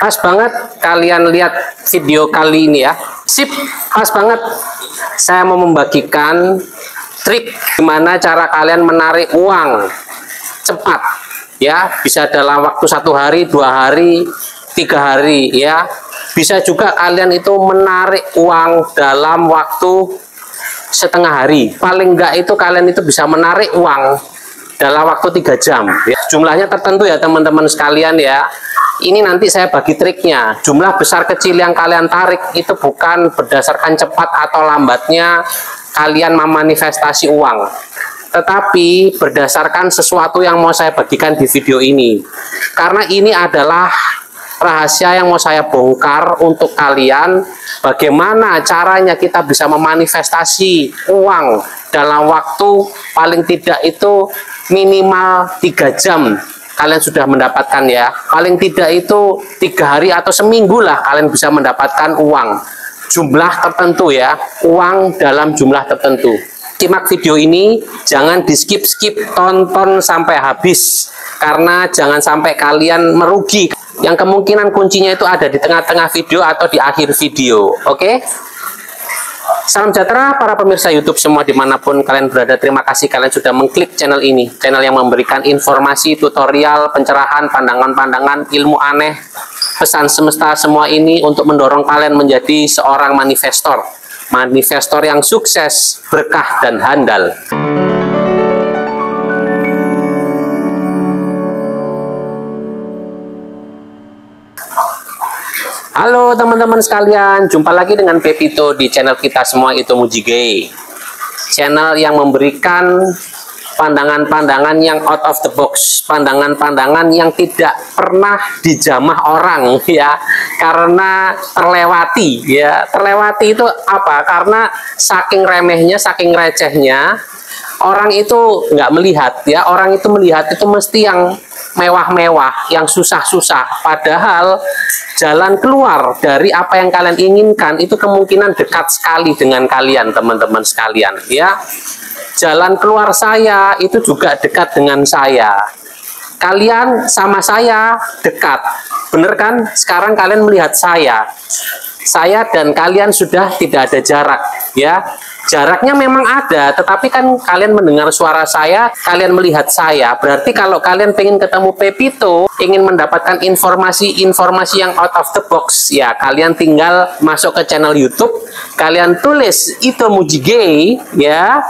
Pas banget kalian lihat video kali ini ya. Sip, pas banget. Saya mau membagikan trik gimana cara kalian menarik uang cepat ya, bisa dalam waktu 1 hari, 2 hari, 3 hari ya. Bisa juga kalian itu menarik uang dalam waktu setengah hari. Paling enggak itu kalian itu bisa menarik uang dalam waktu 3 jam ya. Jumlahnya tertentu ya teman-teman sekalian ya. Ini nanti saya bagi triknya. Jumlah besar kecil yang kalian tarik itu bukan berdasarkan cepat atau lambatnya kalian memanifestasi uang, tetapi berdasarkan sesuatu yang mau saya bagikan di video ini. Karena ini adalah rahasia yang mau saya bongkar untuk kalian, bagaimana caranya kita bisa memanifestasi uang dalam waktu paling tidak itu minimal 3 jam kalian sudah mendapatkan ya. Paling tidak itu 3 hari atau seminggu lah kalian bisa mendapatkan uang jumlah tertentu ya, uang dalam jumlah tertentu. Simak video ini, jangan di skip-skip, tonton sampai habis, karena jangan sampai kalian merugi. Yang kemungkinan kuncinya itu ada di tengah-tengah video atau di akhir video. Oke? Salam sejahtera para pemirsa YouTube semua dimanapun kalian berada. Terima kasih kalian sudah mengklik channel ini, channel yang memberikan informasi, tutorial, pencerahan, pandangan-pandangan, ilmu aneh, pesan semesta semua ini untuk mendorong kalian menjadi seorang manifestor yang sukses, berkah, dan handal. Halo teman-teman sekalian, jumpa lagi dengan Pepito di channel kita semua itu Mujige. Channel yang memberikan pandangan-pandangan yang out of the box, pandangan-pandangan yang tidak pernah dijamah orang ya, karena terlewati ya. Terlewati itu apa? Karena saking remehnya, saking recehnya, orang itu nggak melihat ya. Orang itu melihat itu mesti yang mewah-mewah, yang susah-susah, padahal jalan keluar dari apa yang kalian inginkan itu kemungkinan dekat sekali dengan kalian teman-teman sekalian ya. Jalan keluar saya itu juga dekat dengan saya, kalian sama saya dekat, bener kan? Sekarang kalian melihat saya dan kalian sudah tidak ada jarak ya. Jaraknya memang ada, tetapi kan kalian mendengar suara saya, kalian melihat saya. Berarti kalau kalian pengen ketemu Pepito, ingin mendapatkan informasi-informasi yang out of the box, ya kalian tinggal masuk ke channel YouTube, kalian tulis itu Mujige ya,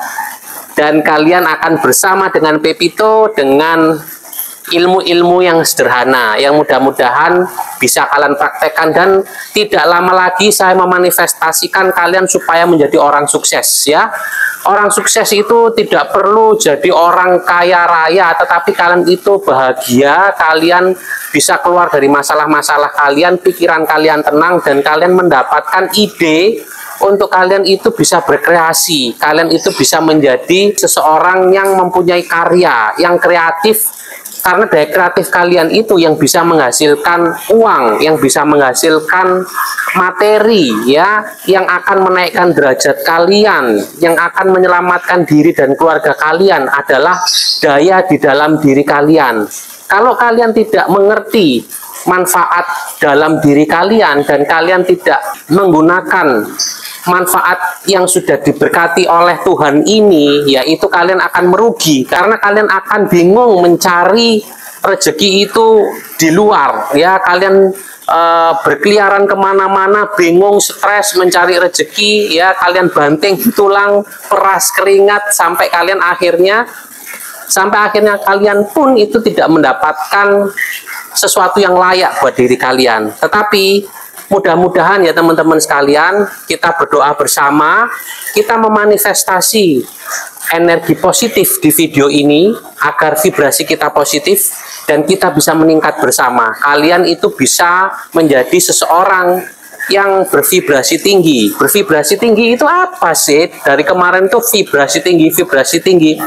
dan kalian akan bersama dengan Pepito dengan ilmu-ilmu yang sederhana, yang mudah-mudahan bisa kalian praktekkan, dan tidak lama lagi saya memanifestasikan kalian supaya menjadi orang sukses ya. Orang sukses itu tidak perlu jadi orang kaya raya, tetapi kalian itu bahagia, kalian bisa keluar dari masalah-masalah kalian, pikiran kalian tenang, dan kalian mendapatkan ide untuk kalian itu bisa berkreasi, kalian itu bisa menjadi seseorang yang mempunyai karya, yang kreatif. Karena dari kreatif kalian itu yang bisa menghasilkan uang, yang bisa menghasilkan materi ya, yang akan menaikkan derajat kalian, yang akan menyelamatkan diri dan keluarga kalian adalah daya di dalam diri kalian. Kalau kalian tidak mengerti manfaat dalam diri kalian dan kalian tidak menggunakan manfaat yang sudah diberkati oleh Tuhan ini, yaitu kalian akan merugi, karena kalian akan bingung mencari rezeki itu di luar ya. Kalian berkeliaran kemana-mana, bingung, stres mencari rezeki ya, kalian banting tulang, peras keringat, sampai akhirnya kalian pun itu tidak mendapatkan sesuatu yang layak buat diri kalian. Tetapi mudah-mudahan ya teman-teman sekalian, kita berdoa bersama, kita memanifestasi energi positif di video ini agar vibrasi kita positif dan kita bisa meningkat bersama. Kalian itu bisa menjadi seseorang yang bervibrasi tinggi. Bervibrasi tinggi itu apa sih? Dari kemarin tuh vibrasi tinggi,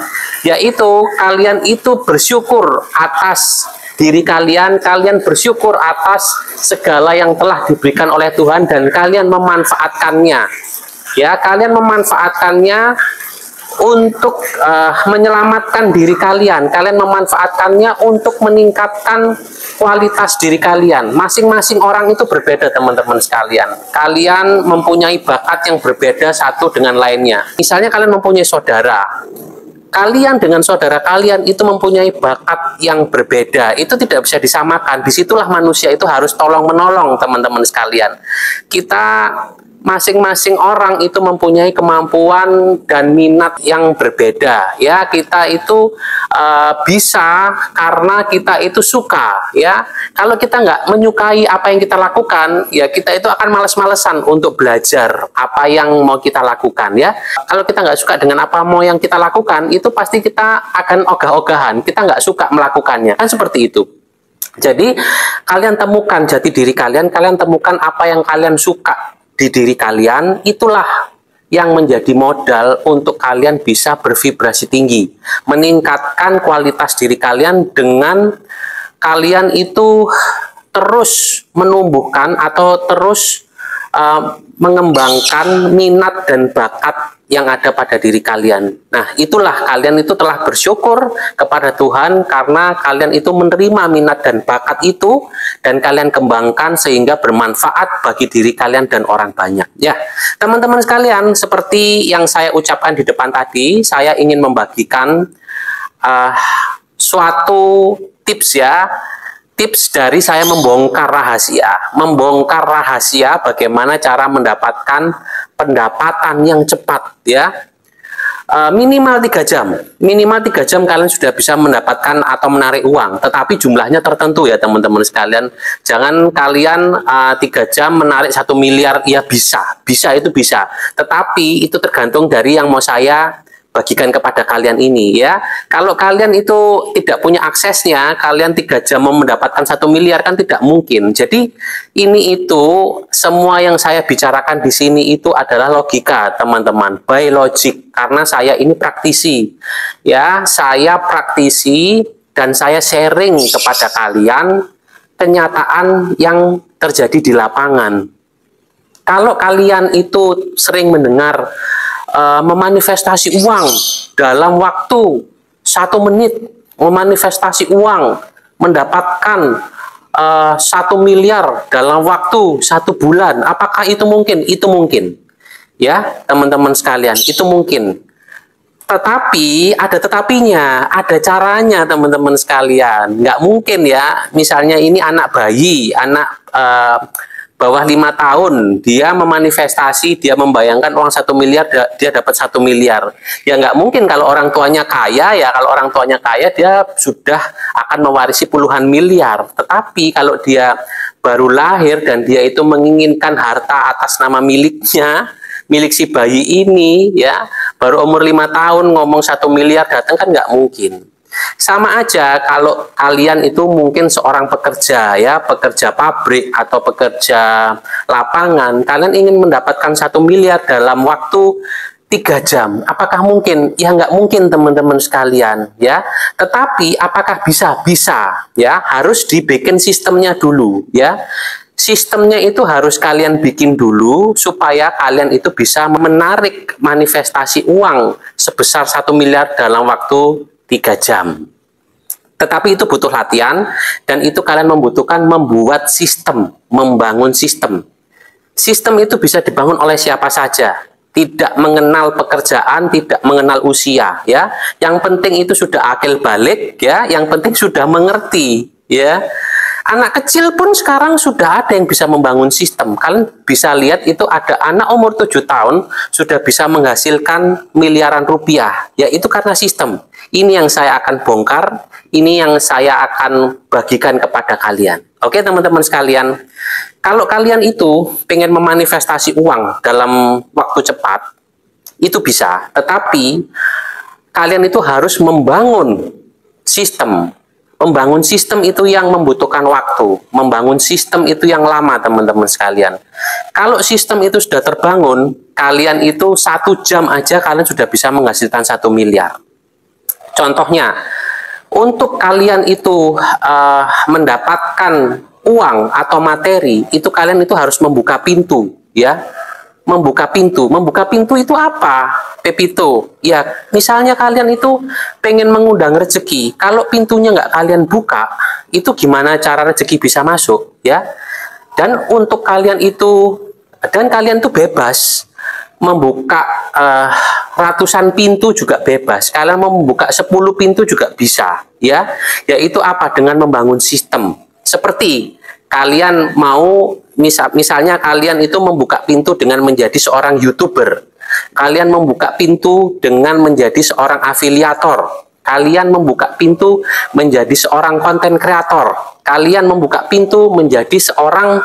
yaitu kalian itu bersyukur atas diri kalian, kalian bersyukur atas segala yang telah diberikan oleh Tuhan dan kalian memanfaatkannya. Ya, kalian memanfaatkannya untuk menyelamatkan diri kalian. Kalian memanfaatkannya untuk meningkatkan kualitas diri kalian. Masing-masing orang itu berbeda, teman-teman sekalian. Kalian mempunyai bakat yang berbeda satu dengan lainnya. Misalnya kalian mempunyai saudara. Kalian dengan saudara kalian itu mempunyai bakat yang berbeda. Itu tidak bisa disamakan. Disitulah manusia itu harus tolong-menolong, teman-teman sekalian. Kita masing-masing orang itu mempunyai kemampuan dan minat yang berbeda, ya. Kita itu bisa karena kita itu suka, ya. Kalau kita nggak menyukai apa yang kita lakukan, ya kita itu akan males-malesan untuk belajar apa yang mau kita lakukan, ya. Kalau kita nggak suka dengan apa mau yang kita lakukan, itu pasti kita akan ogah-ogahan, kita nggak suka melakukannya, kan seperti itu. Jadi kalian temukan jati diri kalian, kalian temukan apa yang kalian suka di diri kalian, itulah yang menjadi modal untuk kalian bisa bervibrasi tinggi, meningkatkan kualitas diri kalian dengan kalian itu terus menumbuhkan atau terus mengembangkan minat dan bakat yang ada pada diri kalian. Nah, itulah kalian itu telah bersyukur kepada Tuhan karena kalian itu menerima minat dan bakat itu dan kalian kembangkan sehingga bermanfaat bagi diri kalian dan orang banyak. Ya, teman-teman sekalian, seperti yang saya ucapkan di depan tadi, saya ingin membagikan suatu tips, ya. Tips dari saya membongkar rahasia bagaimana cara mendapatkan pendapatan yang cepat, ya. Minimal 3 jam kalian sudah bisa mendapatkan atau menarik uang, tetapi jumlahnya tertentu, ya teman-teman sekalian. Jangan kalian 3 jam menarik 1 miliar, ya bisa itu bisa, tetapi itu tergantung dari yang mau saya bagikan kepada kalian ini, ya. Kalau kalian itu tidak punya aksesnya, kalian 3 jam mau mendapatkan 1 miliar kan tidak mungkin. Jadi ini itu semua yang saya bicarakan di sini itu adalah logika, teman-teman, by logic, karena saya ini praktisi, ya. Saya praktisi dan saya sharing kepada kalian kenyataan yang terjadi di lapangan. Kalau kalian itu sering mendengar memanifestasi uang dalam waktu 1 menit, memanifestasi uang mendapatkan 1 miliar dalam waktu 1 bulan, apakah itu mungkin? Itu mungkin, ya teman-teman sekalian, itu mungkin. Tetapi ada tetapinya, ada caranya, teman-teman sekalian. Nggak mungkin, ya. Misalnya ini anak bayi, anak bawah 5 tahun, dia memanifestasi, dia membayangkan uang 1 miliar, dia dapat 1 miliar. Ya nggak mungkin. Kalau orang tuanya kaya, ya kalau orang tuanya kaya, dia sudah akan mewarisi puluhan miliar. Tetapi kalau dia baru lahir dan dia itu menginginkan harta atas nama miliknya, milik si bayi ini, ya, baru umur 5 tahun ngomong 1 miliar datang, kan nggak mungkin. Sama aja kalau kalian itu mungkin seorang pekerja, ya, pekerja pabrik atau pekerja lapangan, kalian ingin mendapatkan 1 miliar dalam waktu 3 jam. Apakah mungkin? Ya nggak mungkin, teman-teman sekalian, ya. Tetapi apakah bisa? Bisa, ya. Harus dibikin sistemnya dulu, ya. Sistemnya itu harus kalian bikin dulu supaya kalian itu bisa menarik manifestasi uang sebesar 1 miliar dalam waktu 3 jam. Tetapi itu butuh latihan, dan itu kalian membutuhkan membuat sistem, membangun sistem. Sistem itu bisa dibangun oleh siapa saja, tidak mengenal pekerjaan, tidak mengenal usia, ya. Yang penting itu sudah akil balik, ya. Yang penting sudah mengerti, ya. Anak kecil pun sekarang sudah ada yang bisa membangun sistem. Kalian bisa lihat itu ada anak umur 7 tahun sudah bisa menghasilkan miliaran rupiah. Ya itu karena sistem. Ini yang saya akan bongkar, ini yang saya akan bagikan kepada kalian. Oke teman-teman sekalian, kalau kalian itu pengen memanifestasi uang dalam waktu cepat, itu bisa. Tetapi kalian itu harus membangun sistem. Membangun sistem itu yang membutuhkan waktu. Membangun sistem itu yang lama, teman-teman sekalian. Kalau sistem itu sudah terbangun, kalian itu 1 jam aja kalian sudah bisa menghasilkan 1 miliar. Contohnya, untuk kalian itu mendapatkan uang atau materi, itu kalian itu harus membuka pintu, ya. membuka pintu. Membuka pintu itu apa, Pepito? Ya, misalnya kalian itu pengen mengundang rezeki. Kalau pintunya nggak kalian buka, itu gimana cara rezeki bisa masuk, ya? Dan untuk kalian itu, dan kalian tuh bebas membuka ratusan pintu juga bebas. Kalian mau membuka 10 pintu juga bisa, ya. Yaitu apa? Dengan membangun sistem. Seperti kalian mau misalnya kalian itu membuka pintu dengan menjadi seorang YouTuber. Kalian membuka pintu dengan menjadi seorang afiliator. Kalian membuka pintu menjadi seorang konten kreator. Kalian membuka pintu menjadi seorang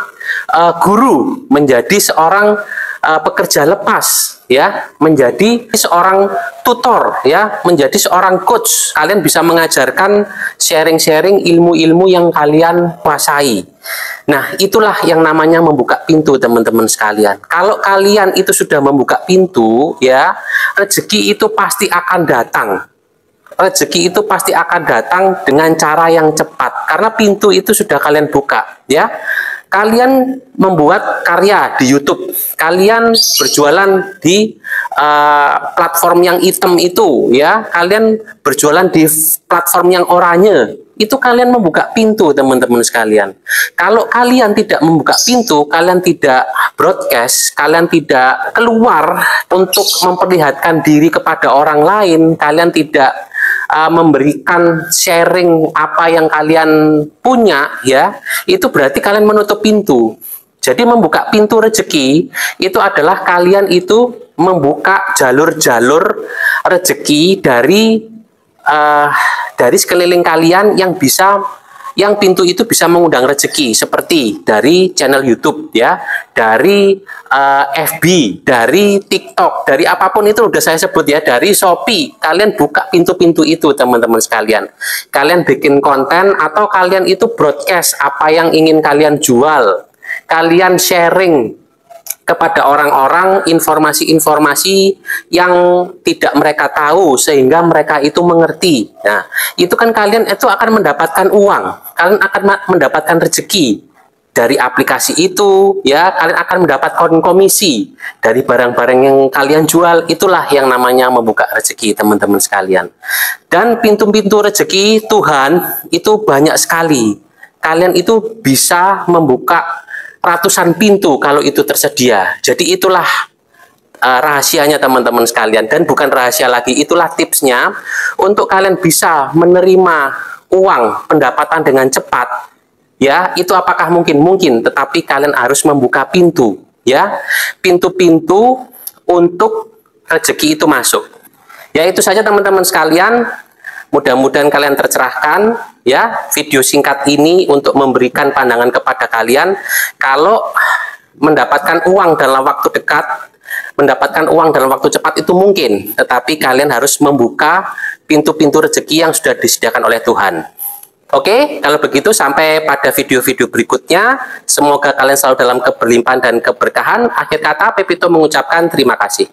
guru, menjadi seorang pekerja lepas, ya, menjadi seorang tutor, ya, menjadi seorang coach. Kalian bisa mengajarkan sharing-sharing ilmu-ilmu yang kalian kuasai. Nah, itulah yang namanya membuka pintu, teman-teman sekalian. Kalau kalian itu sudah membuka pintu, ya, rezeki itu pasti akan datang. Rezeki itu pasti akan datang dengan cara yang cepat karena pintu itu sudah kalian buka, ya. Kalian membuat karya di YouTube, kalian berjualan di platform yang hitam itu, ya, kalian berjualan di platform yang oranye, itu kalian membuka pintu, teman-teman sekalian. Kalau kalian tidak membuka pintu, kalian tidak broadcast, kalian tidak keluar untuk memperlihatkan diri kepada orang lain, kalian tidak memberikan sharing apa yang kalian punya, ya, itu berarti kalian menutup pintu. Jadi membuka pintu rezeki itu adalah kalian itu membuka jalur-jalur rezeki dari sekeliling kalian yang pintu itu bisa mengundang rezeki, seperti dari channel YouTube, ya, dari FB, dari TikTok, dari apapun itu udah saya sebut, ya, dari Shopee. Kalian buka pintu-pintu itu, teman-teman sekalian. Kalian bikin konten atau kalian itu broadcast apa yang ingin kalian jual. Kalian sharing kepada orang-orang informasi-informasi yang tidak mereka tahu sehingga mereka itu mengerti. Nah, itu kan kalian itu akan mendapatkan uang, kalian akan mendapatkan rezeki dari aplikasi itu, ya, kalian akan mendapatkan komisi dari barang-barang yang kalian jual. Itulah yang namanya membuka rezeki, teman-teman sekalian. Dan pintu-pintu rezeki Tuhan itu banyak sekali. Kalian itu bisa membuka ratusan pintu kalau itu tersedia. Jadi itulah rahasianya, teman-teman sekalian. Dan bukan rahasia lagi, itulah tipsnya untuk kalian bisa menerima uang pendapatan dengan cepat. Ya, itu apakah mungkin? Mungkin, tetapi kalian harus membuka pintu, ya, pintu-pintu untuk rezeki itu masuk. Ya, itu saja, teman-teman sekalian. Mudah-mudahan kalian tercerahkan, ya, video singkat ini untuk memberikan pandangan kepada kalian. Kalau mendapatkan uang dalam waktu dekat, mendapatkan uang dalam waktu cepat itu mungkin, tetapi kalian harus membuka pintu-pintu rezeki yang sudah disediakan oleh Tuhan. Oke, kalau begitu sampai pada video-video berikutnya. Semoga kalian selalu dalam keberlimpahan dan keberkahan. Akhir kata, Pepito mengucapkan terima kasih.